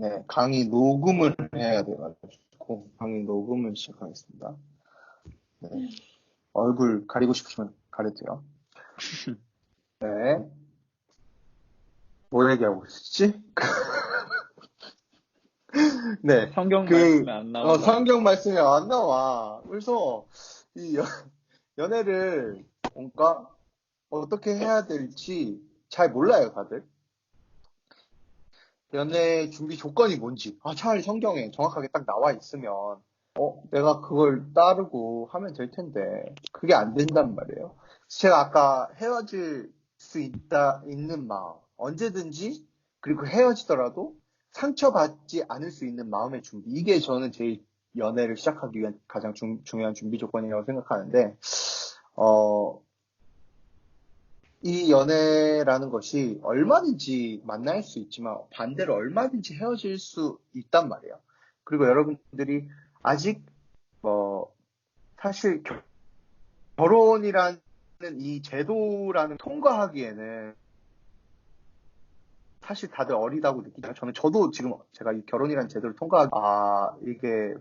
네, 강의 녹음을 해야 돼가지고, 강의 녹음을 시작하겠습니다. 네, 얼굴 가리고 싶으시면 가려도 돼요. 네, 뭐 얘기하고 있었지? 네, 성경 말씀에 안 나온다. 성경 말씀이 안 나와. 그래서, 이 연애를, 뭔가, 어떻게 해야 될지 잘 몰라요, 다들. 연애 준비 조건이 뭔지. 차라리 성경에 정확하게 딱 나와 있으면, 내가 그걸 따르고 하면 될 텐데, 그게 안 된단 말이에요. 제가 아까 헤어질 수 있는 마음, 언제든지, 그리고 헤어지더라도 상처받지 않을 수 있는 마음의 준비. 이게 저는 제일 연애를 시작하기 위한 가장 중요한 준비 조건이라고 생각하는데, 어, 이 연애라는 것이 얼마든지 만날 수 있지만 반대로 얼마든지 헤어질 수 있단 말이에요. 그리고 여러분들이 아직 사실 결혼이라는 이 제도라는 통과하기에는 사실 다들 어리다고 느끼잖아요. 저도 지금 제가 이 결혼이라는 제도를 이게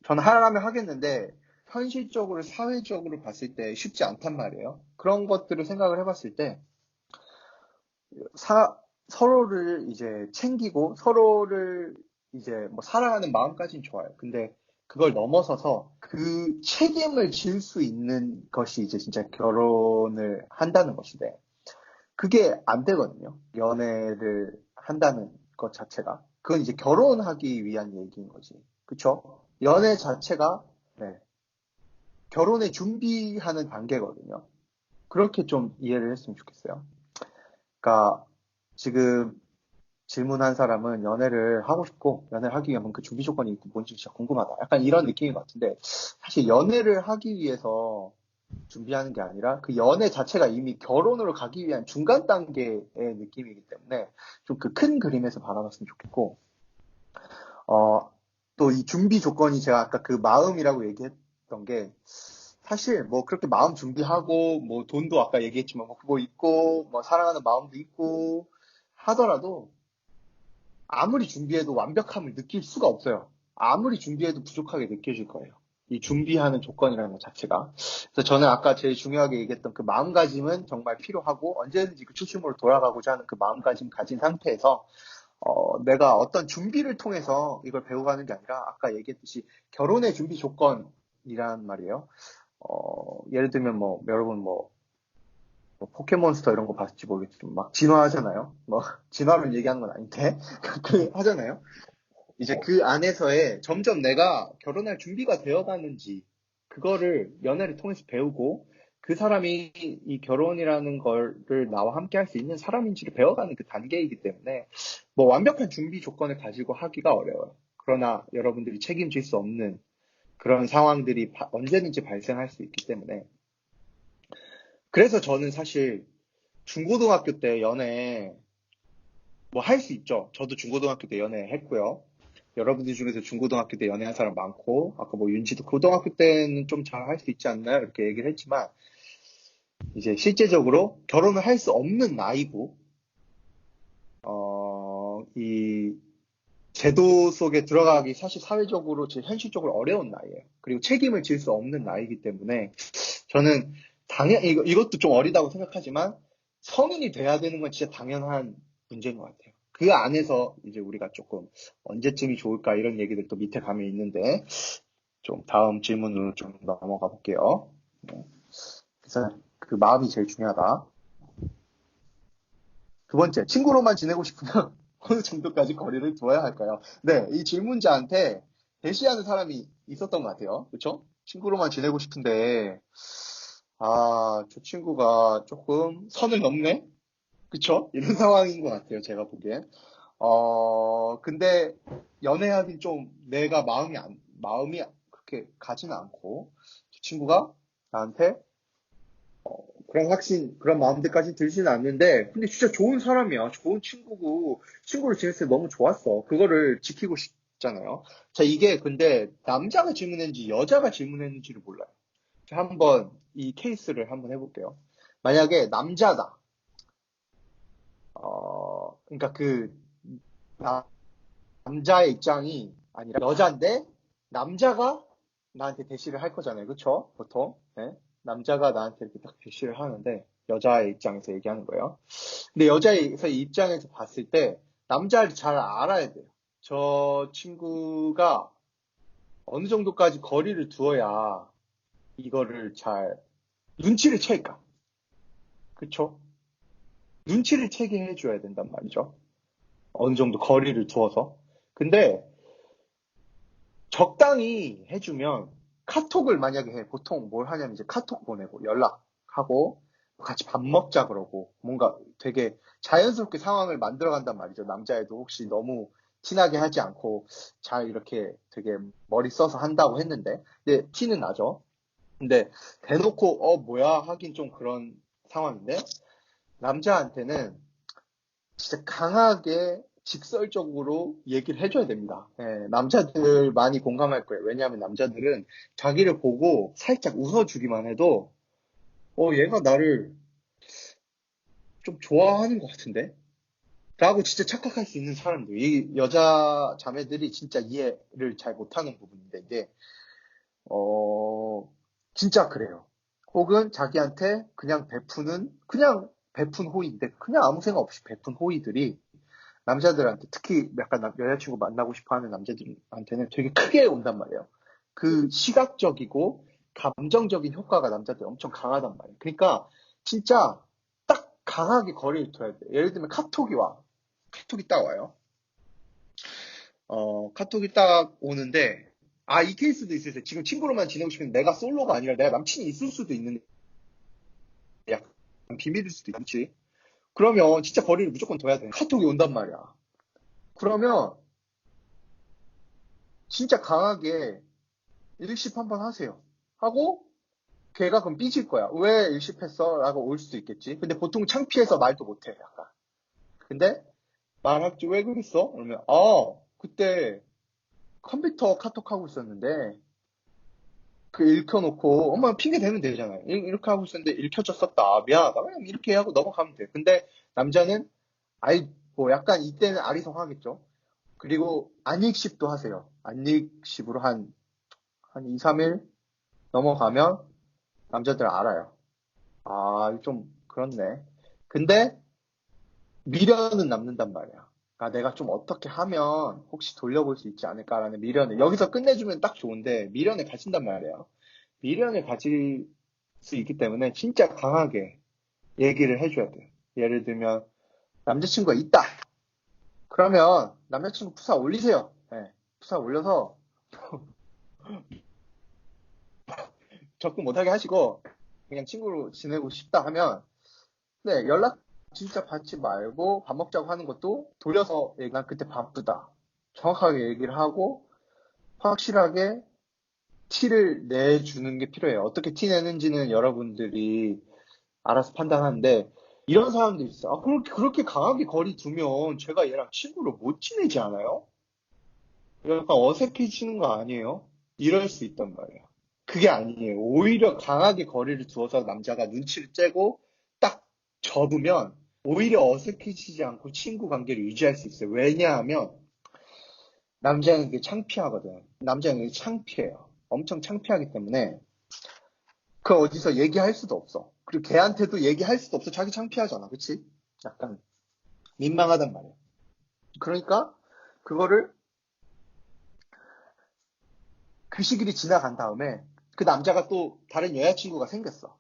저는 하라면 하겠는데 현실적으로 사회적으로 봤을 때 쉽지 않단 말이에요. 그런 것들을 생각을 해봤을 때 서로를 이제 챙기고 서로를 이제 사랑하는 마음까지는 좋아요. 근데 그걸 넘어서서 그 책임을 질 수 있는 것이 이제 진짜 결혼을 한다는 것인데 그게 안 되거든요. 연애를 한다는 것 자체가. 그건 이제 결혼하기 위한 얘기인 거지. 그쵸? 연애 자체가 네, 결혼에 준비하는 단계거든요. 그렇게 좀 이해를 했으면 좋겠어요. 그러니까 지금 질문한 사람은 연애를 하고 싶고 연애를 하기 위한 그 준비 조건이 뭔지 진짜 궁금하다. 약간 이런 느낌인 것 같은데 사실 연애를 하기 위해서 준비하는 게 아니라 그 연애 자체가 이미 결혼으로 가기 위한 중간 단계의 느낌이기 때문에 좀 그 큰 그림에서 바라봤으면 좋겠고 또 이 준비 조건이 제가 아까 그 마음이라고 얘기했던 게 사실 그렇게 마음 준비하고 돈도 아까 얘기했지만 그거 있고 사랑하는 마음도 있고 하더라도 아무리 준비해도 완벽함을 느낄 수가 없어요. 아무리 준비해도 부족하게 느껴질 거예요. 이 준비하는 조건이라는 것 자체가. 그래서 저는 아까 제일 중요하게 얘기했던 그 마음가짐은 정말 필요하고 언제든지 그 초심으로 돌아가고자 하는 그 마음가짐 가진 상태에서 내가 어떤 준비를 통해서 이걸 배워가는 게 아니라 아까 얘기했듯이 결혼의 준비 조건이란 말이에요. 예를 들면 여러분 포켓몬스터 이런 거 봤을지 모르겠지만 막 진화하잖아요. 진화를 얘기하는 건 아닌데 그 하잖아요. 이제 그 안에서의 점점 내가 결혼할 준비가 되어가는지 그거를 연애를 통해서 배우고 그 사람이 이 결혼이라는 거를 나와 함께 할 수 있는 사람인지를 배워가는 그 단계이기 때문에 완벽한 준비 조건을 가지고 하기가 어려워요. 그러나 여러분들이 책임질 수 없는 그런 상황들이 언제든지 발생할 수 있기 때문에 그래서 저는 사실 중고등학교 때 연애 할 수 있죠. 저도 중고등학교 때 연애 했고요. 여러분들 중에서 중고등학교 때 연애한 사람 많고 아까 윤지도 고등학교 때는 좀 잘 할 수 있지 않나요? 이렇게 얘기를 했지만 이제 실제적으로 결혼을 할 수 없는 나이고 이 제도 속에 들어가기 사실 사회적으로 현실적으로 어려운 나이예요. 그리고 책임을 질 수 없는 나이이기 때문에 저는 당연히 이것도 좀 어리다고 생각하지만 성인이 돼야 되는 건 진짜 당연한 문제인 것 같아요. 그 안에서 이제 우리가 조금 언제쯤이 좋을까 이런 얘기들도 밑에 가면 있는데 좀 다음 질문으로 좀 넘어가 볼게요. 그래서 그 마음이 제일 중요하다. 두 번째, 친구로만 지내고 싶으면 어느 정도까지 거리를 두어야 할까요? 네, 이 질문자한테 대시하는 사람이 있었던 것 같아요. 그렇죠? 친구로만 지내고 싶은데 저 친구가 조금 선을 넘네? 그쵸? 이런 상황인 것 같아요, 제가 보기엔. 근데 연애하긴 좀 내가 마음이 그렇게 가지는 않고, 저 친구가 나한테, 그런 마음들까지 들지는 않는데, 근데 진짜 좋은 사람이야. 좋은 친구고, 친구를 지냈을 때 너무 좋았어. 그거를 지키고 싶잖아요. 자, 이게 근데 남자가 질문했는지 여자가 질문했는지를 몰라요. 자, 한번 이 케이스를 한번 해볼게요. 만약에 남자다. 그러니까 남자의 입장이 아니라 여자인데 남자가 나한테 대시를 할 거잖아요. 그쵸? 보통. 네? 남자가 나한테 이렇게 딱 대시를 하는데 여자의 입장에서 얘기하는 거예요. 근데 여자의 입장에서 봤을 때 남자를 잘 알아야 돼요. 저 친구가 어느 정도까지 거리를 두어야 이거를 잘 눈치를 챌까? 그쵸? 눈치를 채게 해줘야 된단 말이죠. 어느 정도 거리를 두어서. 근데 적당히 해주면 카톡을 만약에 해. 보통 뭘 하냐면 이제 카톡 보내고 연락하고 같이 밥 먹자 그러고 뭔가 되게 자연스럽게 상황을 만들어 간단 말이죠. 남자애도 혹시 너무 티나게 하지 않고 잘 이렇게 되게 머리 써서 한다고 했는데 근데 티는 나죠. 근데 대놓고 뭐야 하긴 좀 그런 상황인데 남자한테는 진짜 강하게 직설적으로 얘기를 해줘야 됩니다. 예, 남자들 많이 공감할 거예요. 왜냐하면 남자들은 자기를 보고 살짝 웃어주기만 해도 얘가 나를 좀 좋아하는 것 같은데? 라고 진짜 착각할 수 있는 사람들. 이 여자 자매들이 진짜 이해를 잘 못하는 부분인데 이게 진짜 그래요. 혹은 자기한테 그냥 베푼 호의인데 그냥 아무 생각 없이 베푼 호의들이 남자들한테 특히 약간 여자친구 만나고 싶어 하는 남자들한테는 되게 크게 온단 말이에요. 그 시각적이고 감정적인 효과가 남자들 엄청 강하단 말이에요. 그러니까 진짜 딱 강하게 거리를 둬야 돼요. 예를 들면 카톡이 와. 카톡이 딱 와요. 카톡이 딱 오는데 이 케이스도 있으세요. 지금 친구로만 지내고 싶은데 내가 솔로가 아니라 내가 남친이 있을 수도 있는 약간 비밀일 수도 있지. 그러면 진짜 거리를 무조건 둬야 돼. 카톡이 온단 말이야. 그러면 진짜 강하게 일십 한번 하세요. 하고 걔가 그럼 삐질 거야. 왜 일십했어? 라고 올 수도 있겠지. 근데 보통 창피해서 말도 못해. 약간. 근데 말하지 왜 그랬어? 그러면 그때 컴퓨터 카톡 하고 있었는데 그 읽혀놓고 엄마 핑계 대면 되잖아요. 이렇게 하고 있었는데 읽혀졌었다. 미안하다. 그냥 이렇게 하고 넘어가면 돼. 근데 남자는 뭐 약간 이때는 아리송하겠죠. 그리고 안익십도 하세요. 안익십으로 한 2, 3일 넘어가면 남자들 알아요. 좀 그렇네. 근데 미련은 남는단 말이야. 내가 좀 어떻게 하면 혹시 돌려볼 수 있지 않을까라는 미련을 여기서 끝내주면 딱 좋은데 미련을 가진단 말이에요. 미련을 가질 수 있기 때문에 진짜 강하게 얘기를 해줘야 돼. 예를 들면 남자친구가 있다. 그러면 남자친구 푸사 올리세요. 네, 푸사 올려서 접근 못하게 하시고 그냥 친구로 지내고 싶다 하면 네, 연락 진짜 받지 말고 밥 먹자고 하는 것도 돌려서 난 그때 바쁘다. 정확하게 얘기를 하고 확실하게 티를 내주는 게 필요해요. 어떻게 티 내는지는 여러분들이 알아서 판단하는데 이런 사람도 있어. 그렇게 강하게 거리 두면 제가 얘랑 친구로 못 지내지 않아요? 약간 어색해지는 거 아니에요? 이럴 수 있단 말이에요. 그게 아니에요. 오히려 강하게 거리를 두어서 남자가 눈치를 째고 딱 접으면 오히려 어색해지지 않고 친구 관계를 유지할 수 있어요. 왜냐하면 남자는 그게 창피하거든. 남자는 그게 창피해요. 엄청 창피하기 때문에 그 어디서 얘기할 수도 없어. 그리고 걔한테도 얘기할 수도 없어. 자기 창피하잖아. 그치? 약간 민망하단 말이야. 그러니까 그거를 그 시기를 지나간 다음에 그 남자가 또 다른 여자친구가 생겼어.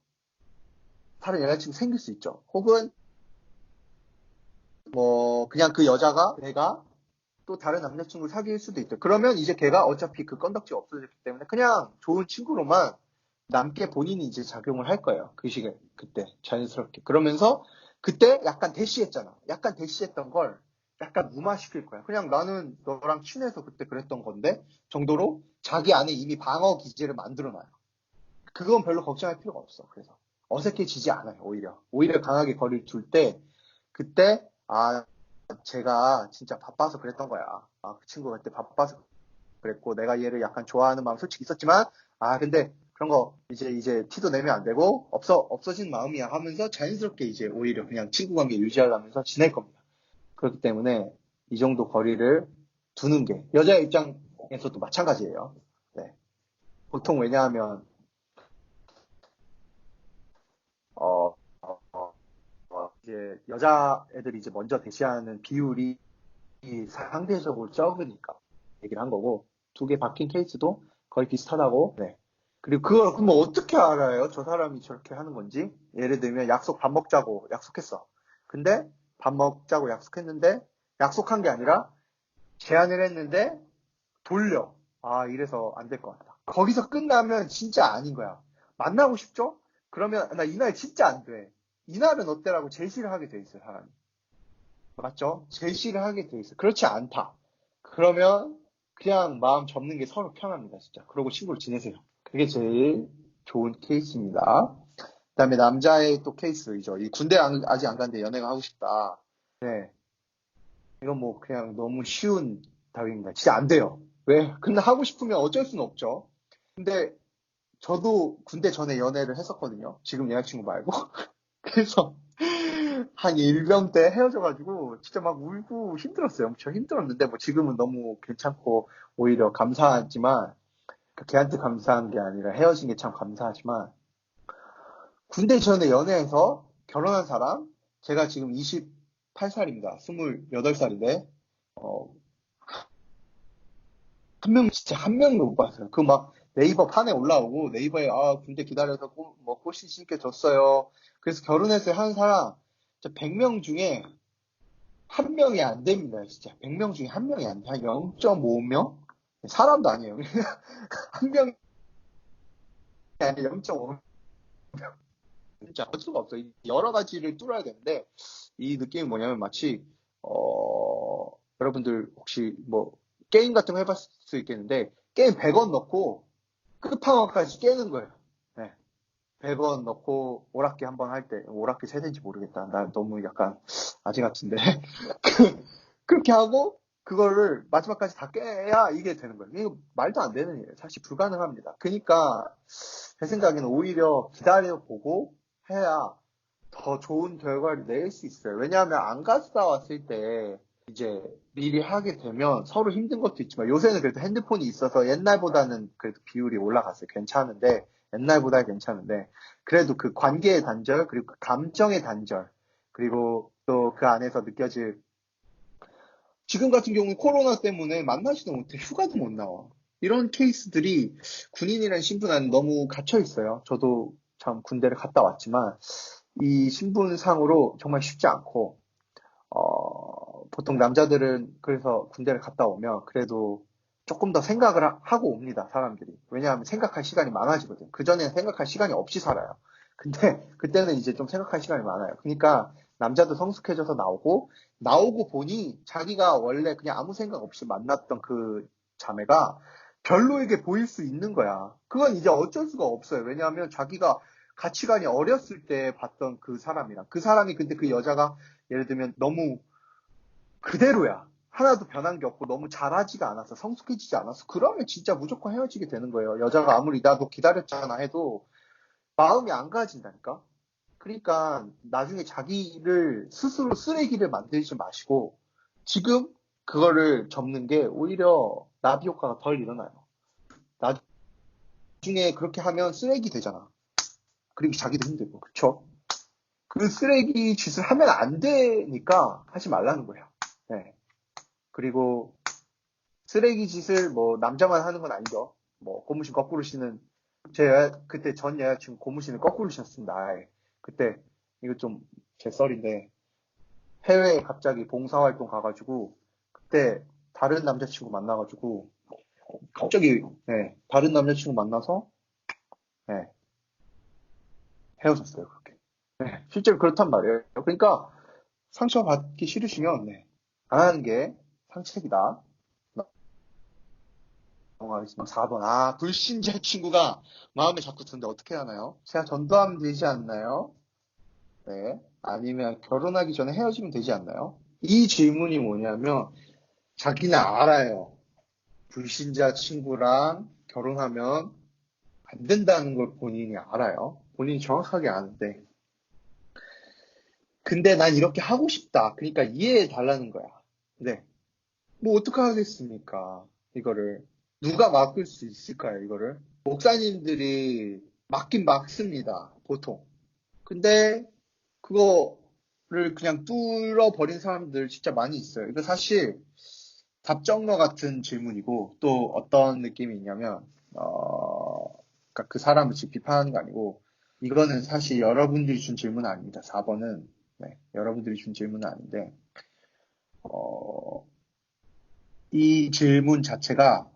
다른 여자친구 생길 수 있죠. 혹은 뭐 그냥 그 여자가 내가 또 다른 남자친구를 사귈 수도 있죠. 그러면 이제 걔가 어차피 그 건덕지가 없어졌기 때문에 그냥 좋은 친구로만 남게 본인이 이제 작용을 할 거예요. 그 시간 그때 자연스럽게. 그러면서 그때 약간 대시했잖아. 약간 대시했던 걸 약간 무마시킬 거야. 그냥 나는 너랑 친해서 그때 그랬던 건데 정도로 자기 안에 이미 방어 기제를 만들어놔요. 그건 별로 걱정할 필요가 없어. 그래서 어색해지지 않아요. 오히려 강하게 거리를 둘 때 그때 제가 진짜 바빠서 그랬던 거야. 그 친구가 그때 바빠서 그랬고 내가 얘를 약간 좋아하는 마음 솔직히 있었지만 근데 그런 거 이제 티도 내면 안 되고 없어진 마음이야 하면서 자연스럽게 이제 오히려 그냥 친구 관계 유지하려면서 지낼 겁니다. 그렇기 때문에 이 정도 거리를 두는 게 여자 입장에서도 마찬가지예요. 네. 보통 왜냐하면 이제 여자애들이 이제 먼저 대시하는 비율이 상대적으로 적으니까 얘기를 한 거고, 2개 바뀐 케이스도 거의 비슷하다고. 네. 그리고 그걸 그럼 어떻게 알아요? 저 사람이 저렇게 하는 건지. 예를 들면 밥 먹자고 약속했어. 근데 밥 먹자고 약속했는데 약속한 게 아니라 제안을 했는데 돌려. 이래서 안 될 것 같다. 거기서 끝나면 진짜 아닌 거야. 만나고 싶죠? 그러면 나 이날 진짜 안 돼. 이날은 어때라고 제시를 하게 돼 있어요, 사람이. 맞죠? 제시를 하게 돼 있어요. 그렇지 않다. 그러면 그냥 마음 접는 게 서로 편합니다, 진짜. 그러고 친구를 지내세요. 그게 제일 좋은 케이스입니다. 그다음에 남자의 또 케이스이죠. 이 군대 아직 안 갔는데 연애가 하고 싶다. 네. 이건 뭐 그냥 너무 쉬운 답입니다. 진짜 안 돼요. 왜? 근데 하고 싶으면 어쩔 수는 없죠. 근데 저도 군대 전에 연애를 했었거든요. 지금 여자친구 말고. 그래서 한 일병 때 헤어져가지고 진짜 막 울고 힘들었어요. 엄청 힘들었는데 뭐 지금은 너무 괜찮고 오히려 감사하지만 걔한테 감사한 게 아니라 헤어진 게 참 감사하지만 군대 전에 연애해서 결혼한 사람 제가 지금 28살입니다. 28살인데 진짜 한 명도 못 봤어요. 그 막 네이버 판에 올라오고 네이버에 군대 기다려서 뭐 꽃이 심게 줬어요. 그래서 결혼했어요 하는 사람 100명 중에 한 명이 안 됩니다. 진짜 100명 중에 한 명이 안 돼. 한 0.5명? 사람도 아니에요. 한 명이 아니라 0.5명. 진짜 할 수가 없어요. 여러 가지를 뚫어야 되는데 이 느낌이 뭐냐면 마치 여러분들 혹시 뭐 게임 같은 거 해봤을 수 있겠는데 게임 100원 넣고 끝판왕까지 깨는 거예요. 네. 100원 넣고 오락기 한번 할 때 오락기 세대인지 모르겠다. 나 너무 약간 아재 같은데 그렇게 하고 그거를 마지막까지 다 깨야 이게 되는 거예요. 이거 말도 안 되는 일이에요. 사실 불가능합니다. 그러니까 제 생각에는 오히려 기다려보고 해야 더 좋은 결과를 낼 수 있어요. 왜냐하면 안 갔다 왔을 때 이제 미리 하게 되면 서로 힘든 것도 있지만 요새는 그래도 핸드폰이 있어서 옛날보다는 그래도 비율이 올라갔어요. 괜찮은데 옛날보다 괜찮은데 그래도 그 관계의 단절 그리고 그 감정의 단절 그리고 또 그 안에서 느껴질 지금 같은 경우는 코로나 때문에 만나지도 못해 휴가도 못 나와. 이런 케이스들이 군인이라는 신분 안에 너무 갇혀 있어요. 저도 참 군대를 갔다 왔지만 이 신분상으로 정말 쉽지 않고 보통 남자들은 그래서 군대를 갔다 오면 그래도 조금 더 생각을 하고 옵니다, 사람들이. 왜냐하면 생각할 시간이 많아지거든. 그전에는 생각할 시간이 없이 살아요. 근데 그때는 이제 좀 생각할 시간이 많아요. 그러니까 남자도 성숙해져서 나오고 보니 자기가 원래 그냥 아무 생각 없이 만났던 그 자매가 별로에게 보일 수 있는 거야. 그건 이제 어쩔 수가 없어요. 왜냐하면 자기가 가치관이 어렸을 때 봤던 그 사람이랑 그 사람이 근데 그 여자가 예를 들면 너무 그대로야. 하나도 변한 게 없고 너무 잘하지가 않아서 성숙해지지 않아서 그러면 진짜 무조건 헤어지게 되는 거예요. 여자가 아무리 나도 기다렸잖아 해도 마음이 안 가진다니까. 그러니까 나중에 자기를 스스로 쓰레기를 만들지 마시고 지금 그거를 접는 게 오히려 나비 효과가 덜 일어나요. 나중에 그렇게 하면 쓰레기 되잖아. 그리고 자기도 힘들고 그쵸? 그 쓰레기 짓을 하면 안 되니까 하지 말라는 거예요. 네. 그리고 쓰레기 짓을 뭐 남자만 하는 건 아니죠. 뭐 고무신 거꾸로 신은 그때 전 여자친구 고무신을 거꾸로 신었습니다. 그때 이거 좀 제 썰인데 해외에 갑자기 봉사활동 가가지고 그때 다른 남자친구 만나가지고 갑자기 다른 남자친구 만나서 헤어졌어요. 그렇게. 실제로 그렇단 말이에요. 그러니까 상처받기 싫으시면 안 하는 게 상책이다. 넘어가겠습니다. 4번. 불신자 친구가 마음에 자꾸 드는데 어떻게 하나요? 제가 전도하면 되지 않나요? 네. 아니면 결혼하기 전에 헤어지면 되지 않나요? 이 질문이 뭐냐면 자기는 알아요. 불신자 친구랑 결혼하면 안 된다는 걸 본인이 알아요. 본인이 정확하게 아는데. 근데 난 이렇게 하고 싶다. 그러니까 이해해 달라는 거야. 네. 뭐 어떡하겠습니까? 이거를. 누가 막을 수 있을까요, 이거를? 목사님들이 막긴 막습니다, 보통. 근데 그거를 그냥 뚫어버린 사람들 진짜 많이 있어요. 이거 사실 답정너 같은 질문이고 또 어떤 느낌이 있냐면 그러니까 그 사람을 지금 비판하는 거 아니고 이거는 사실 여러분들이 준 질문은 아닙니다. 4번은 네, 여러분들이 준 질문은 아닌데 이 질문 자체가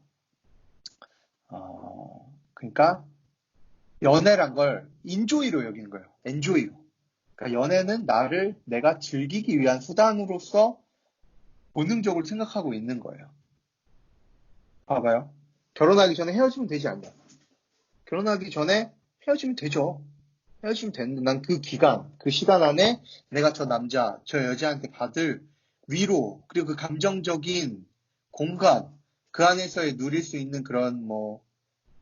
그러니까 연애란 걸 인조이로 여기는 거예요. 엔조이로. 그러니까 연애는 내가 즐기기 위한 수단으로서 본능적으로 생각하고 있는 거예요. 봐봐요. 결혼하기 전에 헤어지면 되지 않냐? 결혼하기 전에 헤어지면 되죠. 헤어지면 되는데 난 그 기간, 그 시간 안에 내가 저 남자, 저 여자한테 받을 위로, 그리고 그 감정적인 공간, 그 안에서의 누릴 수 있는 그런 뭐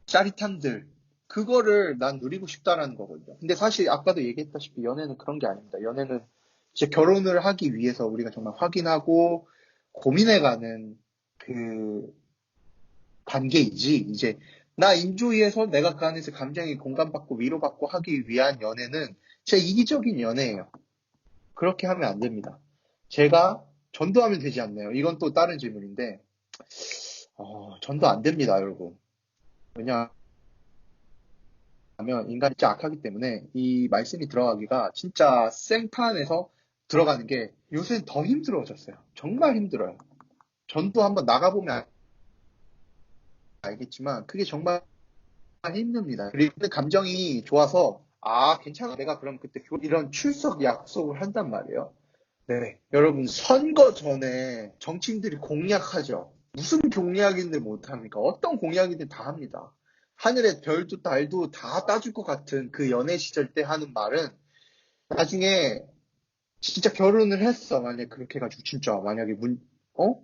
짜릿함들, 그거를 난 누리고 싶다라는 거거든요. 근데 사실 아까도 얘기했다시피 연애는 그런 게 아닙니다. 연애는 이제 결혼을 하기 위해서 우리가 정말 확인하고 고민해가는 그 단계이지, 이제 나 인조이해서 내가 그 안에서 감정이 공감받고 위로받고 하기 위한 연애는 진짜 이기적인 연애예요. 그렇게 하면 안 됩니다. 제가 전도하면 되지 않나요? 이건 또 다른 질문인데 전도 안 됩니다, 여러분. 왜냐하면 인간이 진짜 악하기 때문에 이 말씀이 들어가기가 진짜 생판에서 들어가는 게 요새는 더 힘들어졌어요. 정말 힘들어요. 전도 한번 나가보면 알겠지만 그게 정말 힘듭니다. 그리고 감정이 좋아서 괜찮아. 내가 그럼 그때 이런 출석 약속을 한단 말이에요. 네. 여러분 선거 전에 정치인들이 공약하죠. 무슨 공약인들 못합니까? 어떤 공약이든 다 합니다. 하늘의 별도 달도 다 따줄 것 같은 그 연애 시절 때 하는 말은 나중에 진짜 결혼을 했어. 만약에 그렇게 해가지고 진짜 만약에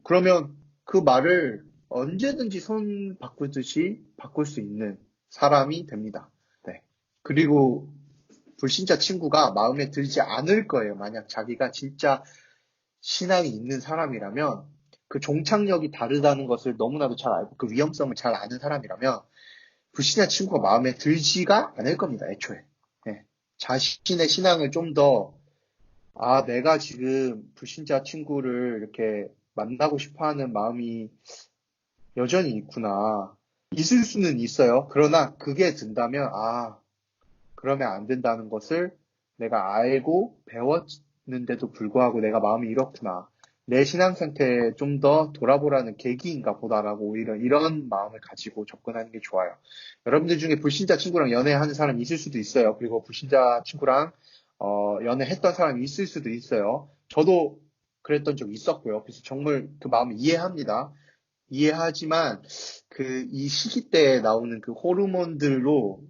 그러면 그 말을 언제든지 손 바꾸듯이 바꿀 수 있는 사람이 됩니다. 네. 그리고 불신자 친구가 마음에 들지 않을 거예요. 만약 자기가 진짜 신앙이 있는 사람이라면 그 종착역이 다르다는 것을 너무나도 잘 알고 그 위험성을 잘 아는 사람이라면 불신자 친구가 마음에 들지가 않을 겁니다. 애초에. 네. 자신의 신앙을 좀 더 내가 지금 불신자 친구를 이렇게 만나고 싶어 하는 마음이 여전히 있구나. 있을 수는 있어요. 그러나 그게 든다면, 그러면 안 된다는 것을 내가 알고 배웠는데도 불구하고 내가 마음이 이렇구나. 내 신앙 상태에 좀 더 돌아보라는 계기인가 보다라고 오히려 이런 마음을 가지고 접근하는 게 좋아요. 여러분들 중에 불신자 친구랑 연애하는 사람이 있을 수도 있어요. 그리고 불신자 친구랑 연애했던 사람이 있을 수도 있어요. 저도 그랬던 적이 있었고요. 그래서 정말 그 마음을 이해합니다. 이해하지만 이 시기 때 나오는 그 호르몬들로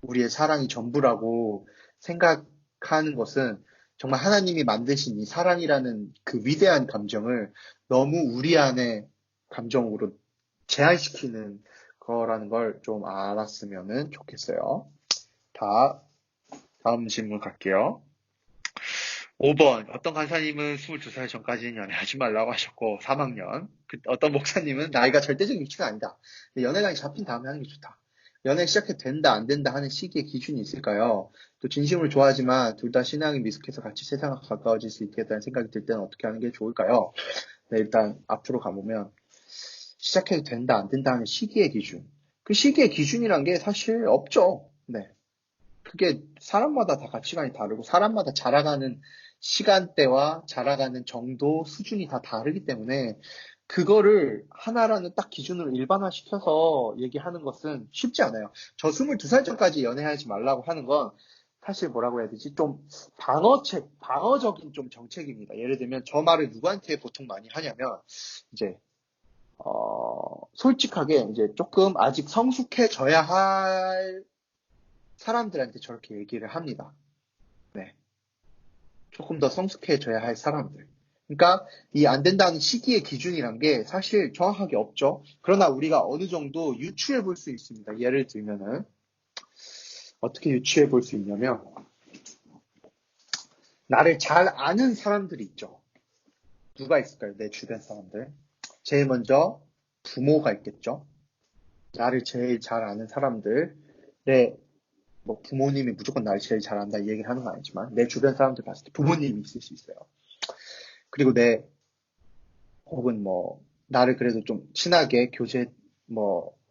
우리의 사랑이 전부라고 생각하는 것은 정말 하나님이 만드신 이 사랑이라는 그 위대한 감정을 너무 우리 안에 감정으로 제한시키는 거라는 걸 좀 알았으면 좋겠어요. 다음 질문 갈게요. 5번. 어떤 간사님은 22살 전까지는 연애하지 말라고 하셨고, 3학년. 어떤 목사님은 나이가 절대적인 위치가 아니다. 연애관이 잡힌 다음에 하는 게 좋다. 연애 시작해도 된다, 안 된다 하는 시기의 기준이 있을까요? 또 진심으로 좋아하지만 둘 다 신앙이 미숙해서 같이 세상과 가까워질 수 있겠다는 생각이 들 때는 어떻게 하는 게 좋을까요? 네, 일단 앞으로 가보면 시작해도 된다, 안 된다 하는 시기의 기준. 그 시기의 기준이란 게 사실 없죠. 네. 그게 사람마다 다 가치관이 다르고 사람마다 자라가는 시간대와 자라가는 정도, 수준이 다 다르기 때문에 그거를 하나라는 딱 기준으로 일반화시켜서 얘기하는 것은 쉽지 않아요. 저 22살 전까지 연애하지 말라고 하는 건 사실 뭐라고 해야 되지? 좀 방어적인 좀 정책입니다. 예를 들면 저 말을 누구한테 보통 많이 하냐면 이제 솔직하게 이제 조금 아직 성숙해져야 할 사람들한테 저렇게 얘기를 합니다. 네. 조금 더 성숙해져야 할 사람들. 그러니까 이 안 된다는 시기의 기준이란 게 사실 정확하게 없죠. 그러나 우리가 어느 정도 유추해 볼 수 있습니다. 예를 들면은 어떻게 유추해 볼 수 있냐면 나를 잘 아는 사람들이 있죠. 누가 있을까요? 내 주변 사람들. 제일 먼저 부모가 있겠죠. 나를 제일 잘 아는 사람들, 뭐 부모님이 무조건 나를 제일 잘 안다 이 얘기를 하는 건 아니지만 내 주변 사람들 봤을 때 부모님이 있을 수 있어요. 그리고 혹은 뭐 나를 그래도 좀 친하게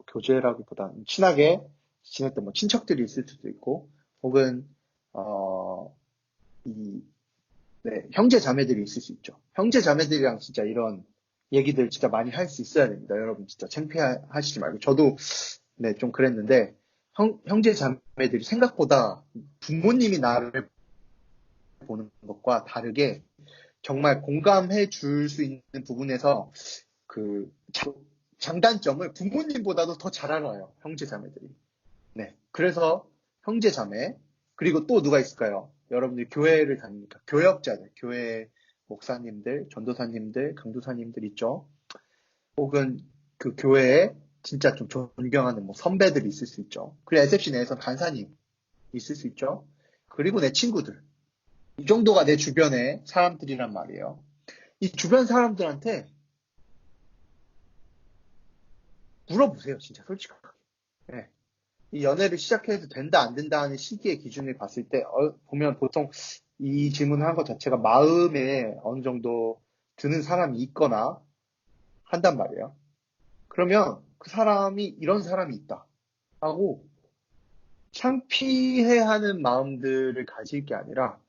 교제라기보다는 친하게 지냈던 뭐 친척들이 있을 수도 있고, 혹은 형제 자매들이 있을 수 있죠. 형제 자매들이랑 진짜 이런 얘기들 진짜 많이 할 수 있어야 됩니다. 여러분 진짜 창피하시지 말고. 저도 좀 그랬는데, 형제 자매들이 생각보다 부모님이 나를 보는 것과 다르게 정말 공감해 줄 수 있는 부분에서 그 장단점을 부모님보다도 더 잘 알아요. 형제 자매들이. 네. 그래서 형제 자매, 그리고 또 누가 있을까요? 여러분들이 교회를 다니니까 교역자들, 교회 목사님들, 전도사님들, 강도사님들 있죠. 혹은 그 교회에 진짜 좀 존경하는 뭐 선배들이 있을 수 있죠. 그리고 SFC 내에서 간사님 있을 수 있죠. 그리고 내 친구들. 이 정도가 내 주변의 사람들이란 말이에요. 이 주변 사람들한테 물어보세요. 진짜 솔직하게. 네. 이 연애를 시작해도 된다 안 된다 하는 시기의 기준을 봤을 때 보면 보통 이 질문을 한 것 자체가 마음에 어느 정도 드는 사람이 있거나 한단 말이에요. 그러면 그 사람이 이런 사람이 있다 하고 창피해하는 마음들을 가질 게 아니라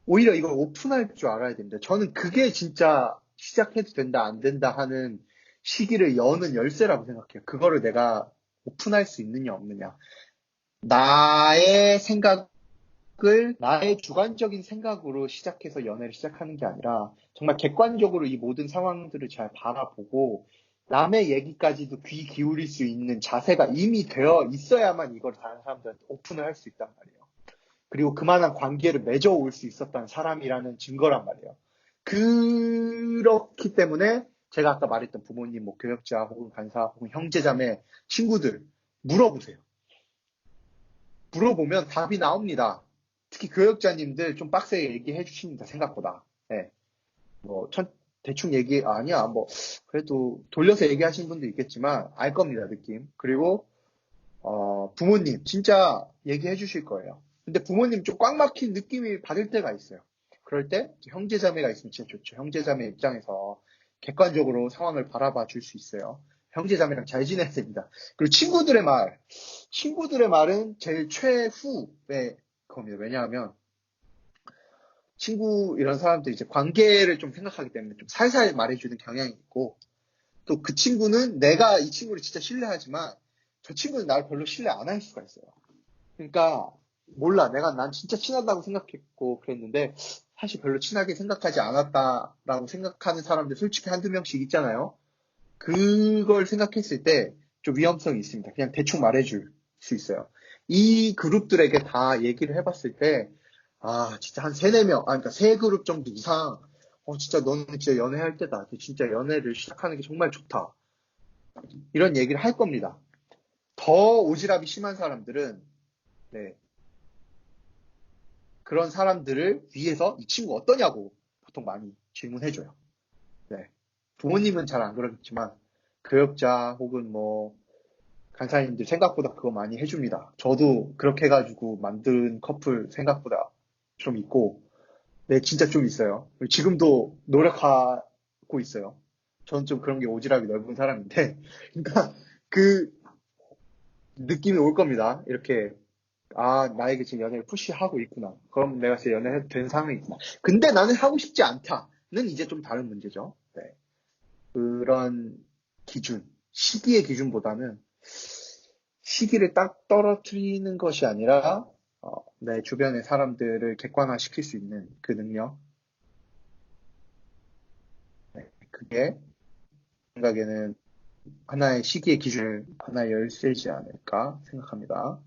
오히려 이걸 오픈할 줄 알아야 됩니다. 저는 그게 진짜 시작해도 된다 안 된다 하는 시기를 여는 열쇠라고 생각해요. 그거를 내가 오픈할 수 있느냐 없느냐. 나의 주관적인 생각으로 시작해서 연애를 시작하는 게 아니라 정말 객관적으로 이 모든 상황들을 잘 바라보고 남의 얘기까지도 귀 기울일 수 있는 자세가 이미 되어 있어야만 이걸 다른 사람들한테 오픈을 할 수 있단 말이에요. 그리고 그만한 관계를 맺어올 수 있었던 사람이라는 증거란 말이에요. 그렇기 때문에 제가 아까 말했던 부모님, 뭐 교역자, 혹은 간사, 혹은 형제자매, 친구들 물어보세요. 물어보면 답이 나옵니다. 특히 교역자님들 좀 빡세게 얘기해 주십니다. 생각보다. 네. 대충 아니야. 그래도 돌려서 얘기하시는 분도 있겠지만 알 겁니다. 느낌. 그리고 부모님 진짜 얘기해 주실 거예요. 근데 부모님 좀 꽉 막힌 느낌이 받을 때가 있어요. 그럴 때 형제자매가 있으면 진짜 좋죠. 형제자매 입장에서 객관적으로 상황을 바라봐 줄 수 있어요. 형제자매랑 잘 지내야 됩니다. 그리고 친구들의 말은 제일 최후의 겁니다. 왜냐하면 이런 사람들이 이제 관계를 좀 생각하기 때문에 좀 살살 말해주는 경향이 있고, 또 그 친구는 내가 이 친구를 진짜 신뢰하지만 저 친구는 나를 별로 신뢰 안 할 수가 있어요. 그러니까 몰라. 난 진짜 친하다고 생각했고 그랬는데 사실 별로 친하게 생각하지 않았다라고 생각하는 사람들 솔직히 한두 명씩 있잖아요. 그걸 생각했을 때 좀 위험성이 있습니다. 그냥 대충 말해줄 수 있어요. 이 그룹들에게 다 얘기를 해봤을 때 진짜 한 3-4명, 그러니까 3그룹 정도 이상 진짜 너는 진짜 연애할 때다. 진짜 연애를 시작하는 게 정말 좋다. 이런 얘기를 할 겁니다. 더 오지랖이 심한 사람들은 그런 사람들을 위해서 이 친구 어떠냐고 보통 많이 질문해줘요. 네. 부모님은 잘 안 그러겠지만 교역자 혹은 뭐 간사님들 생각보다 그거 많이 해줍니다. 저도 그렇게 해가지고 만든 커플 생각보다 좀 있고, 진짜 좀 있어요. 지금도 노력하고 있어요. 저는 좀 그런 게 오지랖이 넓은 사람인데, 그러니까 그 느낌이 올 겁니다. 이렇게 나에게 지금 연애를 푸시하고 있구나. 그럼 내가 진짜 연애해도 된 상황이 있구나. 근데 나는 하고 싶지 않다는 이제 좀 다른 문제죠. 네. 그런 기준, 시기의 기준보다는 시기를 딱 떨어뜨리는 것이 아니라 내 주변의 사람들을 객관화시킬 수 있는 그 능력. 네. 그게 생각에는 하나의 시기의 기준을 하나의 열쇠이지 않을까 생각합니다.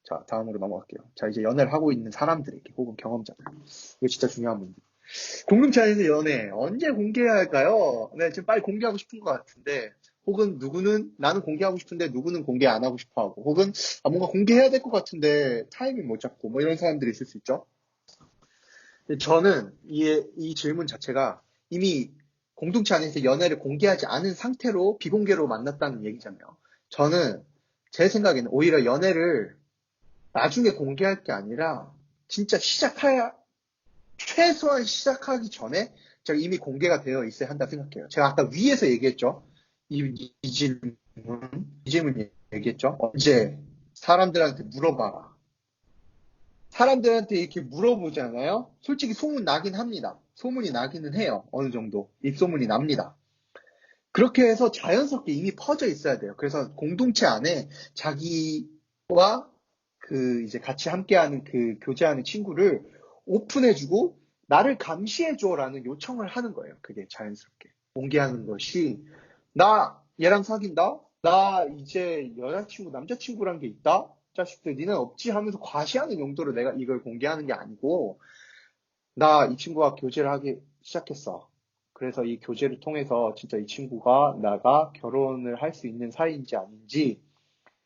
자, 다음으로 넘어갈게요. 자, 이제 연애를 하고 있는 사람들에게 혹은 경험자들. 이거 진짜 중요한 문제. 공동체 안에서 연애 언제 공개해야 할까요? 네, 지금 빨리 공개하고 싶은 것 같은데, 혹은 나는 공개하고 싶은데 누구는 공개 안 하고 싶어 하고, 혹은 뭔가 공개해야 될 것 같은데 타이밍 못 잡고 뭐 이런 사람들이 있을 수 있죠. 저는 이 질문 자체가 이미 공동체 안에서 연애를 공개하지 않은 상태로 비공개로 만났다는 얘기잖아요. 저는 제 생각에는 오히려 연애를 나중에 공개할 게 아니라 진짜 최소한 시작하기 전에 제가 이미 공개가 되어 있어야 한다 생각해요. 제가 아까 위에서 얘기했죠. 이 질문 얘기했죠. 언제 사람들한테 물어봐라. 사람들한테 이렇게 물어보잖아요. 솔직히 소문 나긴 합니다. 소문이 나기는 해요. 어느 정도. 입소문이 납니다. 그렇게 해서 자연스럽게 이미 퍼져 있어야 돼요. 그래서 공동체 안에 자기와 이제 같이 함께하는 교제하는 친구를 오픈해주고 나를 감시해줘라는 요청을 하는 거예요. 그게 자연스럽게. 공개하는 것이 나 얘랑 사귄다? 나 이제 여자친구, 남자친구란 게 있다? 자식들 니는 없지? 하면서 과시하는 용도로 내가 이걸 공개하는 게 아니고 나 이 친구와 교제를 하기 시작했어. 그래서 이 교제를 통해서 진짜 이 친구가 나가 결혼을 할 수 있는 사이인지 아닌지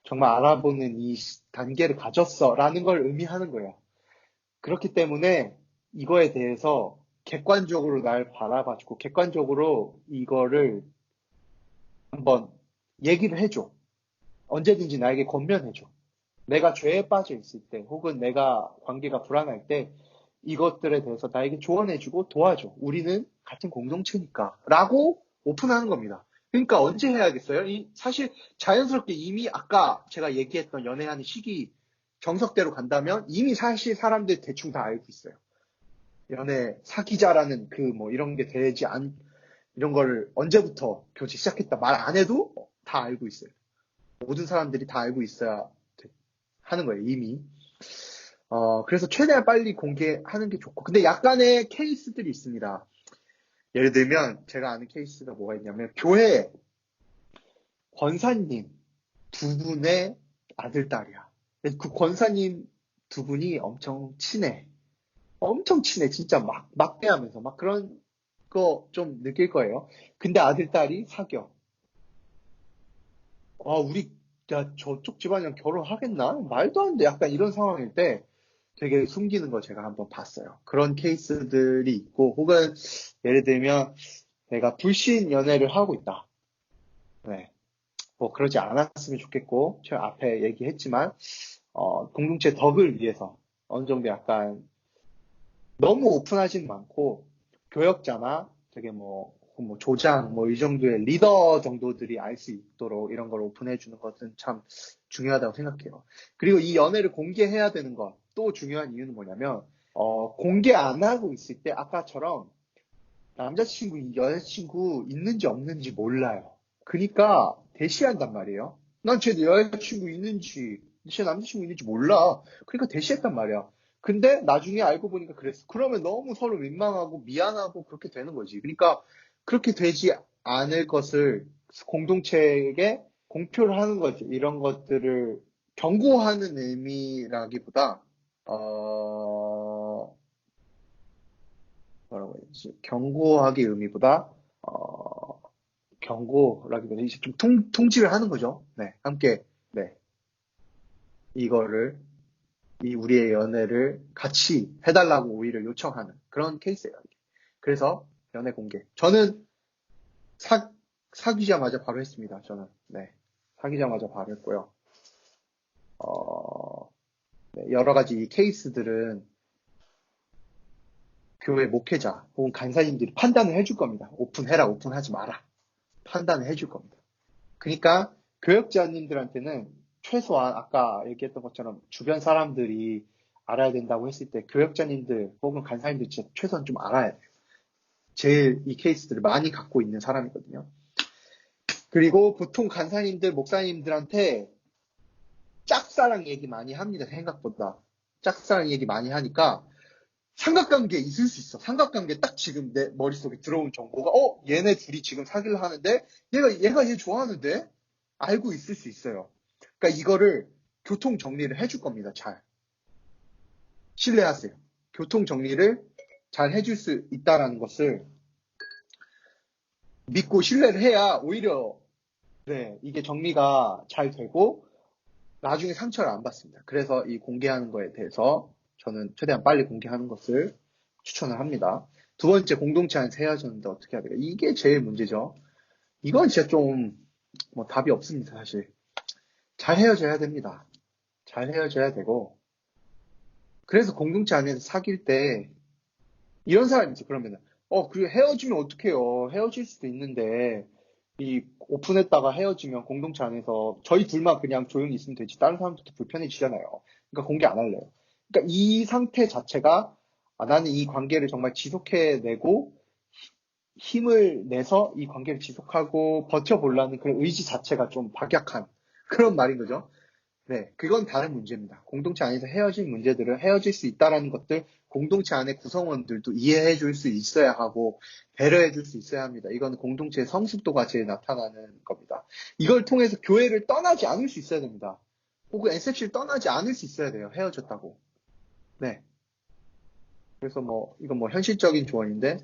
정말 알아보는 이 단계를 가졌어 라는 걸 의미하는 거예요. 그렇기 때문에 이거에 대해서 객관적으로 날 바라봐주고 객관적으로 이거를 한번 얘기를 해줘. 언제든지 나에게 권면해줘. 내가 죄에 빠져 있을 때 혹은 내가 관계가 불안할 때 이것들에 대해서 나에게 조언해주고 도와줘. 우리는 같은 공동체니까 라고 오픈하는 겁니다. 그러니까 언제 해야겠어요? 사실 자연스럽게 이미 아까 제가 얘기했던 연애하는 시기 정석대로 간다면 이미 사실 사람들 대충 다 알고 있어요. 연애 사귀자라는 이런 게 이런 거를 언제부터 교제 시작했다 말 안 해도 다 알고 있어요. 모든 사람들이 다 알고 있어야 하는 거예요, 이미. 그래서 최대한 빨리 공개하는 게 좋고. 근데 약간의 케이스들이 있습니다. 예를 들면, 제가 아는 케이스가 뭐가 있냐면, 교회 권사님 두 분의 아들, 딸이야. 그 권사님 두 분이 엄청 친해. 엄청 친해. 진짜 막대하면서. 막 그런 거 좀 느낄 거예요. 근데 아들, 딸이 사겨. 저쪽 집안이랑 결혼하겠나? 말도 안 돼. 약간 이런 상황일 때 되게 숨기는 거 제가 한번 봤어요. 그런 케이스들이 있고, 혹은 예를 들면 내가 불신 연애를 하고 있다. 네. 그러지 않았으면 좋겠고, 제가 앞에 얘기했지만, 공동체 덕을 위해서 어느 정도 약간 너무 오픈하지는 않고, 교역자나 되게 조장, 이 정도의 리더 정도들이 알 수 있도록 이런 걸 오픈해주는 것은 참 중요하다고 생각해요. 그리고 이 연애를 공개해야 되는 것, 또 중요한 이유는 뭐냐면, 공개 안 하고 있을 때 아까처럼 남자친구, 여자친구 있는지 없는지 몰라요. 그러니까 대시한단 말이에요. 난 쟤 여자친구 있는지, 쟤 남자친구 있는지 몰라. 그러니까 대시했단 말이야. 근데 나중에 알고 보니까 그랬어. 그러면 너무 서로 민망하고 미안하고 그렇게 되는 거지. 그러니까 그렇게 되지 않을 것을 공동체에게 공표를 하는 거지. 이런 것들을 경고하는 의미라기보다, 뭐라고 해야 되지? 경고하기 의미보다, 경고라기보다 이제 좀 통지를 하는 거죠. 네, 함께, 네. 우리의 연애를 같이 해달라고 오히려 요청하는 그런 케이스예요. 그래서 연애 공개. 저는 사귀자마자 바로 했습니다. 저는. 네. 사귀자마자 바로 했고요. 네, 여러 가지 이 케이스들은 교회 목회자 혹은 간사님들이 판단을 해줄 겁니다. 오픈해라, 오픈하지 마라. 판단을 해줄 겁니다. 그러니까 교역자님들한테는 최소한 아까 얘기했던 것처럼 주변 사람들이 알아야 된다고 했을 때 교역자님들 혹은 간사님들 진짜 최소한 좀 알아야 돼요. 제일 이 케이스들을 많이 갖고 있는 사람이거든요. 그리고 보통 간사님들, 목사님들한테 짝사랑 얘기 많이 합니다. 생각보다. 짝사랑 얘기 많이 하니까 삼각관계 있을 수 있어. 삼각관계 딱 지금 내 머릿속에 들어온 정보가 얘네 둘이 지금 사귀려 하는데 얘가 얘 좋아하는데 알고 있을 수 있어요. 그러니까 이거를 교통 정리를 해줄 겁니다. 잘. 신뢰하세요. 교통 정리를 잘 해줄 수 있다라는 것을 믿고 신뢰를 해야 오히려 네, 이게 정리가 잘 되고 나중에 상처를 안 받습니다. 그래서 이 공개하는 거에 대해서 저는 최대한 빨리 공개하는 것을 추천을 합니다. 두 번째, 공동체 안에서 헤어졌는데 어떻게 해야 돼요? 이게 제일 문제죠. 이건 진짜 좀, 뭐, 답이 없습니다, 사실. 잘 헤어져야 됩니다. 잘 헤어져야 되고. 그래서 공동체 안에서 사귈 때, 이런 사람이 있죠, 그러면은. 그리고 헤어지면 어떡해요. 헤어질 수도 있는데, 이, 오픈했다가 헤어지면 공동체 안에서 저희 둘만 그냥 조용히 있으면 되지. 다른 사람들도 불편해지잖아요. 그러니까 공개 안 할래요. 그러니까 이 상태 자체가, 나는 이 관계를 정말 지속해내고, 힘을 내서 이 관계를 지속하고 버텨보려는 그런 의지 자체가 좀 박약한 그런 말인 거죠. 네, 그건 다른 문제입니다. 공동체 안에서 헤어질 문제들은 헤어질 수 있다라는 것들 공동체 안에 구성원들도 이해해 줄 수 있어야 하고 배려해 줄 수 있어야 합니다. 이건 공동체의 성숙도가 제일 나타나는 겁니다. 이걸 통해서 교회를 떠나지 않을 수 있어야 됩니다. 혹은 SFC를 떠나지 않을 수 있어야 돼요. 헤어졌다고. 네. 그래서 이건 현실적인 조언인데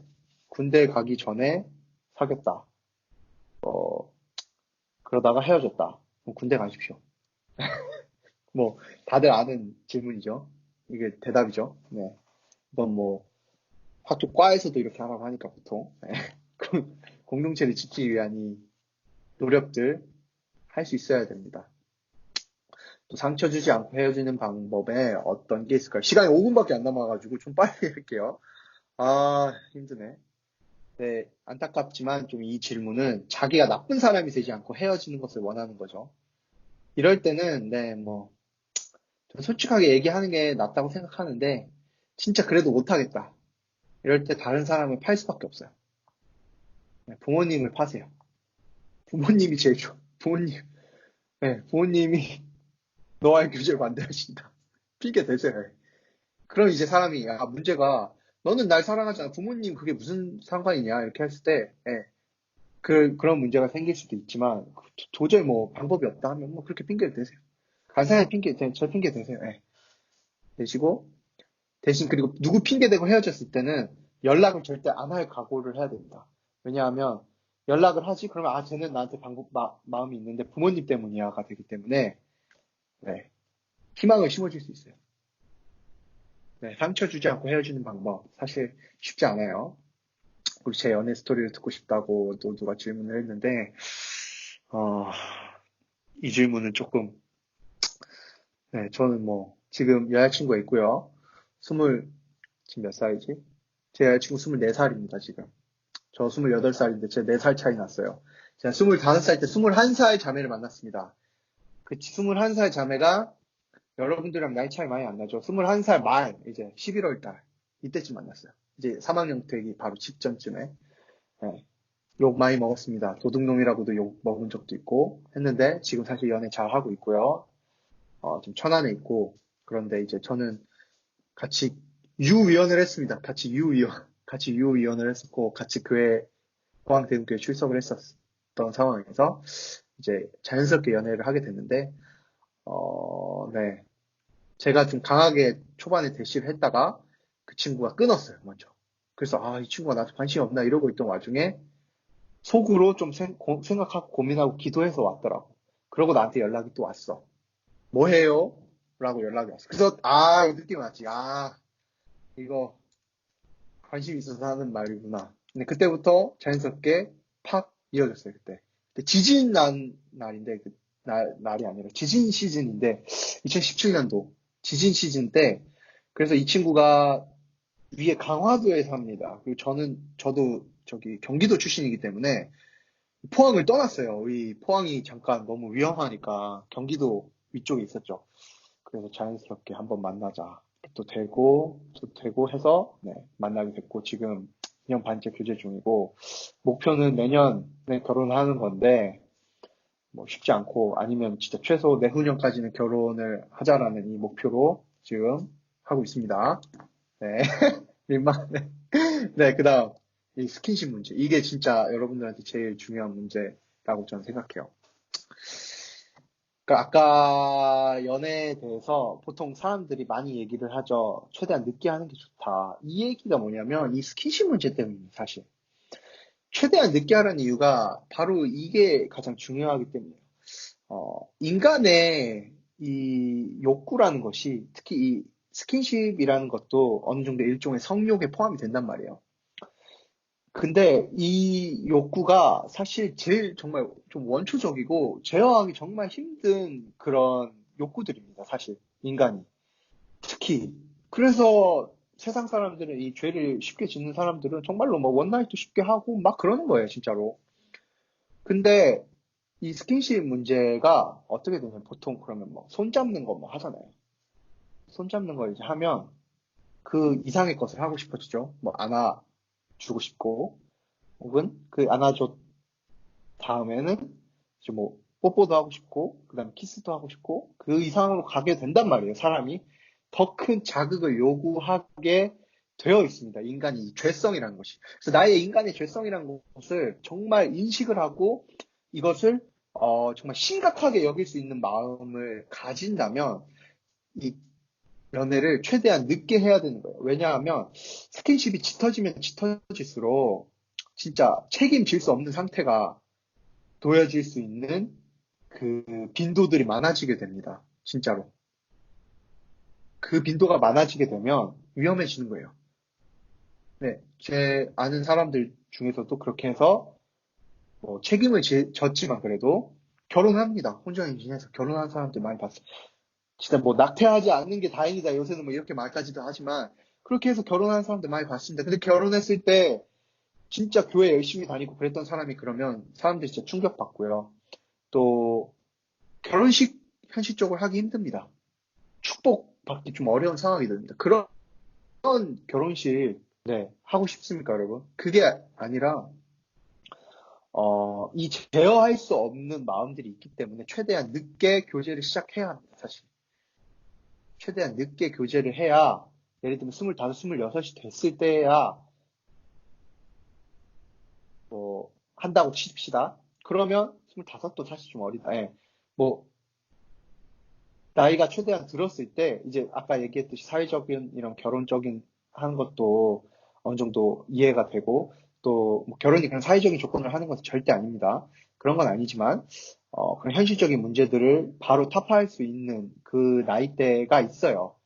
군대 가기 전에 사귀었다. 그러다가 헤어졌다. 그럼 군대 가십시오. 다들 아는 질문이죠. 이게 대답이죠. 네. 이건 학교 과에서도 이렇게 하라고 하니까 보통. 네. 공동체를 지키기 위한 이 노력들 할 수 있어야 됩니다. 또 상처 주지 않고 헤어지는 방법에 어떤 게 있을까요? 시간이 5분밖에 안 남아가지고 좀 빨리 할게요. 힘드네. 네, 안타깝지만 좀 이 질문은 자기가 나쁜 사람이 되지 않고 헤어지는 것을 원하는 거죠. 이럴 때는, 솔직하게 얘기하는 게 낫다고 생각하는데, 진짜 그래도 못하겠다. 이럴 때 다른 사람을 팔 수밖에 없어요. 부모님을 파세요. 부모님이 제일 좋아. 부모님이 너와의 교제를 반대하신다. 핑계 대세요. 그럼 이제 사람이, 문제가, 너는 날 사랑하잖아. 부모님 그게 무슨 상관이냐. 이렇게 했을 때, 그런 문제가 생길 수도 있지만, 도저히 방법이 없다 하면 그렇게 핑계를 대세요. 간사히 저 핑계 대세요. 대시고, 대신 그리고 누구 핑계대고 헤어졌을 때는 연락을 절대 안 할 각오를 해야 됩니다. 왜냐하면 연락을 하지 그러면 쟤는 나한테 마음이 있는데 부모님 때문이야가 되기 때문에 네, 희망을 심어줄 수 있어요. 네, 상처 주지 않고 헤어지는 방법 사실 쉽지 않아요. 그리고 제 연애 스토리를 듣고 싶다고 또 누가 질문을 했는데 이 질문은 조금 네, 저는 지금 여자친구가 있고요. 지금 몇 살이지? 제 여자친구 24살입니다, 지금. 저 28살인데 제 4살 차이 났어요. 제가 25살 때 21살 자매를 만났습니다. 그 21살 자매가 여러분들이랑 나이 차이 많이 안 나죠. 21살 말, 이제 11월 달. 이때쯤 만났어요. 이제 3학년 되기 바로 직전쯤에. 네. 욕 많이 먹었습니다. 도둑놈이라고도 욕 먹은 적도 있고 했는데 지금 사실 연애 잘 하고 있고요. 좀 천안에 있고 그런데 이제 저는 같이 유위원을 했습니다. 같이 유위원을 했었고 같이 교회 포항대국교회 출석을 했었던 상황에서 이제 자연스럽게 연애를 하게 됐는데 네. 제가 좀 강하게 초반에 대시를 했다가 그 친구가 끊었어요, 먼저. 그래서 이 친구가 나한테 관심이 없나 이러고 있던 와중에 속으로 좀 생각하고 고민하고 기도해서 왔더라고. 그러고 나한테 연락이 또 왔어. 뭐 해요? 라고 연락이 왔어. 그래서 느낌 왔지. 이거 관심 있어서 하는 말이구나. 근데 그때부터 자연스럽게 팍 이어졌어요, 그때. 지진 난 날인데, 날이 아니라 지진 시즌인데, 2017년도 지진 시즌 때, 그래서 이 친구가 위에 강화도에 삽니다. 그리고 저도 저기 경기도 출신이기 때문에 포항을 떠났어요. 포항이 잠깐 너무 위험하니까 경기도 위쪽에 있었죠. 그래서 자연스럽게 한번 만나자. 또 되고 해서, 만나게 됐고, 지금 2년 반째 교제 중이고, 목표는 내년에 결혼하는 건데, 쉽지 않고, 아니면 진짜 최소 내후년까지는 결혼을 하자라는 이 목표로 지금 하고 있습니다. 네. 민망하네. 네, 그 다음, 이 스킨십 문제. 이게 진짜 여러분들한테 제일 중요한 문제라고 저는 생각해요. 그러니까 아까 연애에 대해서 보통 사람들이 많이 얘기를 하죠. 최대한 늦게 하는 게 좋다. 이 얘기가 뭐냐면 이 스킨십 문제 때문입니다, 사실. 최대한 늦게 하라는 이유가 바로 이게 가장 중요하기 때문이에요. 인간의 이 욕구라는 것이 특히 이 스킨십이라는 것도 어느 정도 일종의 성욕에 포함이 된단 말이에요. 근데 이 욕구가 사실 제일 정말 좀 원초적이고 제어하기 정말 힘든 그런 욕구들입니다, 사실. 인간이. 특히. 그래서 세상 사람들은 이 죄를 쉽게 짓는 사람들은 정말로 뭐 원나잇도 쉽게 하고 막 그러는 거예요, 진짜로. 근데 이 스킨십 문제가 어떻게 되냐면 보통 그러면 뭐 손잡는 거 뭐 하잖아요. 손잡는 걸 이제 하면 그 이상의 것을 하고 싶어지죠. 뭐 안아주고 싶고 혹은 그 안아줘 다음에는 이제 뭐 뽀뽀도 하고 싶고 그다음에 키스도 하고 싶고 그 이상으로 가게 된단 말이에요. 사람이 더 큰 자극을 요구하게 되어 있습니다. 인간이 이 죄성이라는 것이. 그래서 나의 인간의 죄성이라는 것을 정말 인식을 하고 이것을 정말 심각하게 여길 수 있는 마음을 가진다면 이 연애를 최대한 늦게 해야 되는 거예요. 왜냐하면 스킨십이 짙어지면 짙어질수록 진짜 책임질 수 없는 상태가 놓여질 수 있는 그 빈도들이 많아지게 됩니다. 진짜로. 그 빈도가 많아지게 되면 위험해지는 거예요. 네, 제 아는 사람들 중에서도 그렇게 해서 뭐 책임을 졌지만 그래도 결혼합니다. 혼자 임신해서 결혼한 사람들 많이 봤어요. 진짜 뭐 낙태하지 않는 게 다행이다. 요새는 뭐 이렇게 말까지도 하지만 그렇게 해서 결혼한 사람들 많이 봤습니다. 근데 결혼했을 때 진짜 교회 열심히 다니고 그랬던 사람이 그러면 사람들이 진짜 충격받고요. 또 결혼식 현실적으로 하기 힘듭니다. 축복받기 좀 어려운 상황이 됩니다. 그런 결혼식 네, 하고 싶습니까, 여러분? 그게 아니라 이 제어할 수 없는 마음들이 있기 때문에 최대한 늦게 교제를 시작해야 합니다, 사실. 최대한 늦게 교제를 해야 예를 들면 25, 26이 됐을 때야 뭐 한다고 칩시다. 그러면 25도 사실 좀 어리다. 예. 뭐 나이가 최대한 들었을 때 이제 아까 얘기했듯이 사회적인 이런 결혼적인 하는 것도 어느 정도 이해가 되고 또뭐 결혼이 그냥 사회적인 조건을 하는 것은 절대 아닙니다. 그런 건 아니지만 그런 현실적인 문제들을 바로 타파할 수 있는 그 나이대가 있어요.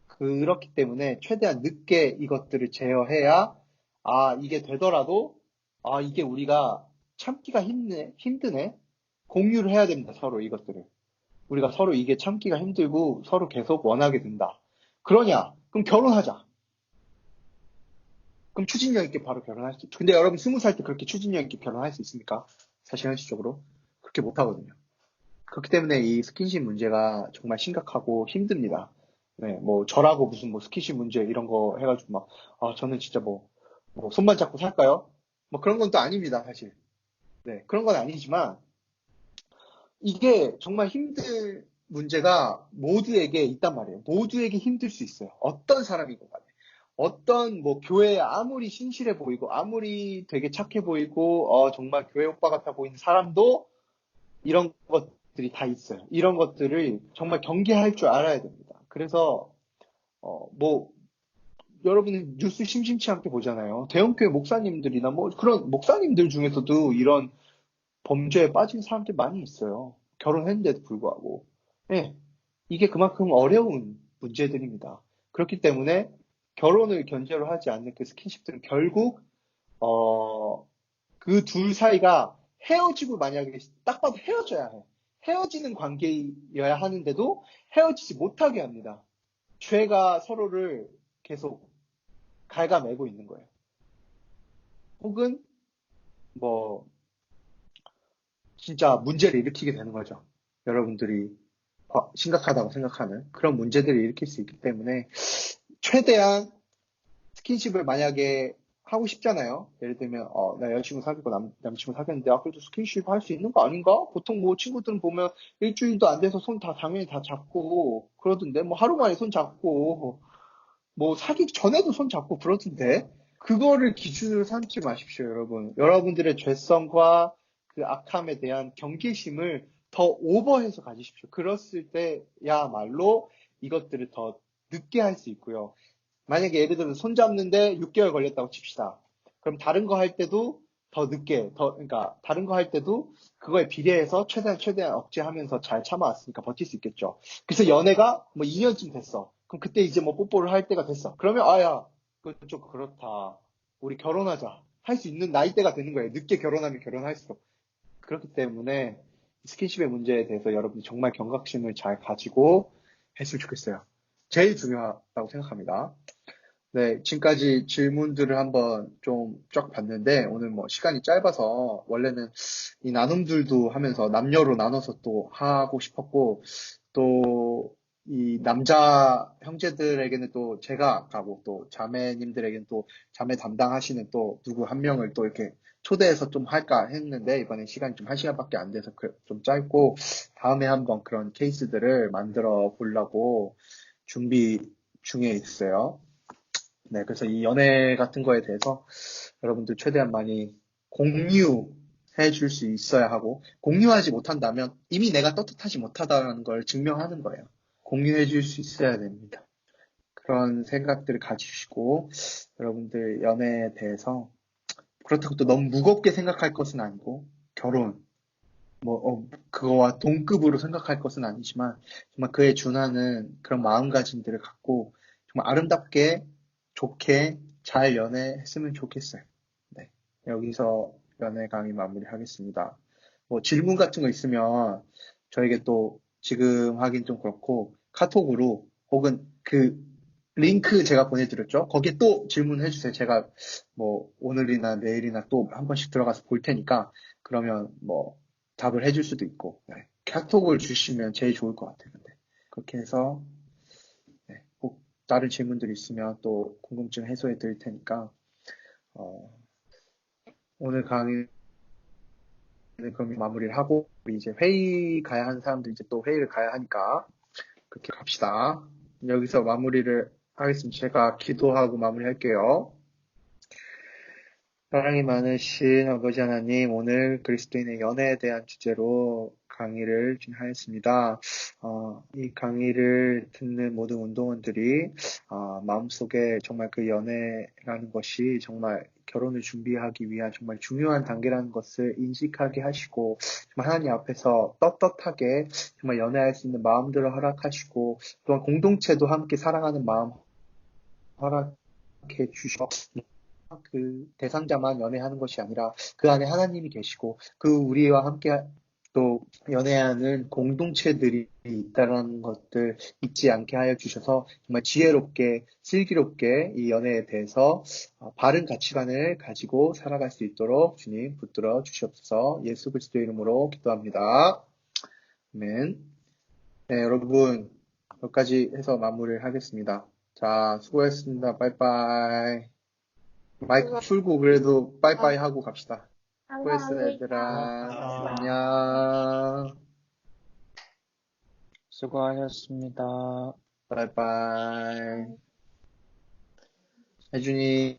그렇기 때문에 최대한 늦게 이것들을 제어해야 이게 되더라도 이게 우리가 참기가 힘드네. 공유를 해야 됩니다. 서로 이것들을. 우리가 서로 이게 참기가 힘들고 서로 계속 원하게 된다. 그러냐? 그럼 결혼하자. 그럼 추진력 있게 바로 결혼할 수. 근데 여러분 20살 때 그렇게 추진력 있게 결혼할 수 있습니까? 사실 현실적으로 그렇게 못 하거든요. 그렇기 때문에 이 스킨십 문제가 정말 심각하고 힘듭니다. 네, 뭐 저라고 무슨 뭐 스킨십 문제 이런 거 해가지고 막 저는 진짜 뭐 손만 잡고 살까요? 뭐 그런 건 또 아닙니다, 사실. 네, 그런 건 아니지만 이게 정말 힘든 문제가 모두에게 있단 말이에요. 모두에게 힘들 수 있어요. 어떤 사람이건 간에. 어떤 뭐 교회에 아무리 신실해 보이고 아무리 되게 착해 보이고 정말 교회 오빠 같아 보이는 사람도 이런 것들이 다 있어요. 이런 것들을 정말 경계할 줄 알아야 됩니다. 그래서 뭐 여러분은 뉴스 심심치 않게 보잖아요. 대형교회 목사님들이나 뭐 그런 목사님들 중에서도 이런 범죄에 빠진 사람들 많이 있어요. 결혼했는데도 불구하고. 네, 이게 그만큼 어려운 문제들입니다. 그렇기 때문에 결혼을 견제로 하지 않는 그 스킨십들은 결국 그 둘 사이가 헤어지고 만약에 딱 봐도 헤어져야 해. 헤어지는 관계여야 하는데도 헤어지지 못하게 합니다. 죄가 서로를 계속 갉아매고 있는 거예요. 혹은 뭐 진짜 문제를 일으키게 되는 거죠. 여러분들이 심각하다고 생각하는 그런 문제들을 일으킬 수 있기 때문에 최대한 스킨십을 만약에 하고 싶잖아요. 예를 들면 나 여자친구 사귀고 남친구 사귀었는데 그래도 스킨십 할 수 있는 거 아닌가? 보통 뭐 친구들은 보면 일주일도 안 돼서 손 다 당연히 다 잡고 그러던데 뭐 하루 만에 손 잡고 뭐 사귀기 전에도 손 잡고 그러던데 그거를 기준으로 삼지 마십시오, 여러분. 여러분들의 죄성과 그 악함에 대한 경계심을 더 오버해서 가지십시오. 그랬을 때야말로 이것들을 더 늦게 할 수 있고요. 만약에 예를 들어 손 잡는데 6개월 걸렸다고 칩시다. 그럼 다른 거 할 때도 더 늦게, 그러니까 다른 거 할 때도 그거에 비례해서 최대한 억제하면서 잘 참아왔으니까 버틸 수 있겠죠. 그래서 연애가 뭐 2년쯤 됐어. 그럼 그때 이제 뭐 뽀뽀를 할 때가 됐어. 그러면 야, 그건 좀 그렇다. 우리 결혼하자. 할 수 있는 나이대가 되는 거예요. 늦게 결혼하면 결혼할수록. 그렇기 때문에 스킨십의 문제에 대해서 여러분이 정말 경각심을 잘 가지고 했으면 좋겠어요. 제일 중요하다고 생각합니다. 네, 지금까지 질문들을 한번 좀 쫙 봤는데, 오늘 뭐 시간이 짧아서, 원래는 이 나눔들도 하면서 남녀로 나눠서 또 하고 싶었고, 또 이 남자 형제들에게는 또 제가 가고, 또 자매님들에게는 또 자매 담당하시는 또 누구 한 명을 또 이렇게 초대해서 좀 할까 했는데, 이번에 시간이 좀 1시간밖에 안 돼서 좀 짧고, 다음에 한번 그런 케이스들을 만들어 보려고 준비 중에 있어요. 네, 그래서 이 연애 같은 거에 대해서 여러분들 최대한 많이 공유해 줄 수 있어야 하고, 공유하지 못한다면 이미 내가 떳떳하지 못하다는 걸 증명하는 거예요. 공유해 줄 수 있어야 됩니다. 그런 생각들을 가지시고, 여러분들 연애에 대해서 그렇다고 또 너무 무겁게 생각할 것은 아니고, 결혼, 그거와 동급으로 생각할 것은 아니지만, 정말 그에 준하는 그런 마음가짐들을 갖고, 정말 아름답게, 좋게, 잘 연애했으면 좋겠어요. 네. 여기서 연애 강의 마무리하겠습니다. 뭐 질문 같은 거 있으면, 저에게 또 지금 하긴 좀 그렇고, 카톡으로, 혹은 그 링크 제가 보내드렸죠? 거기에 또 질문해주세요. 제가 뭐 오늘이나 내일이나 또 한 번씩 들어가서 볼 테니까, 그러면 뭐 답을 해줄 수도 있고, 네. 카톡을 주시면 제일 좋을 것 같아요. 근데 그렇게 해서 네. 꼭 다른 질문들 있으면 또 궁금증 해소해 드릴 테니까 오늘 강의는 그럼 마무리를 하고, 우리 이제 회의 가야 하는 사람들 이제 또 회의를 가야 하니까 그렇게 갑시다. 여기서 마무리를 하겠습니다. 제가 기도하고 마무리할게요. 사랑이 많으신 아버지 하나님, 오늘 그리스도인의 연애에 대한 주제로 강의를 진행하였습니다. 이 강의를 듣는 모든 운동원들이 마음속에 정말 그 연애라는 것이 정말 결혼을 준비하기 위한 정말 중요한 단계라는 것을 인식하게 하시고, 정말 하나님 앞에서 떳떳하게 정말 연애할 수 있는 마음들을 허락하시고, 또한 공동체도 함께 사랑하는 마음 허락해 주셔. 그 대상자만 연애하는 것이 아니라 그 안에 하나님이 계시고, 그 우리와 함께 또 연애하는 공동체들이 있다는 것들 잊지 않게 하여 주셔서 정말 지혜롭게 슬기롭게 이 연애에 대해서 바른 가치관을 가지고 살아갈 수 있도록 주님 붙들어 주시옵소서. 예수 그리스도의 이름으로 기도합니다. 아멘. 네, 여러분 여기까지 해서 마무리를 하겠습니다. 자, 수고했습니다. 빠이빠이. 마이크 풀고 그래도 빠이빠이 하고 갑시다. 수고했어 얘들아. 안녕. 수고하셨습니다. 빠이빠이. 혜준이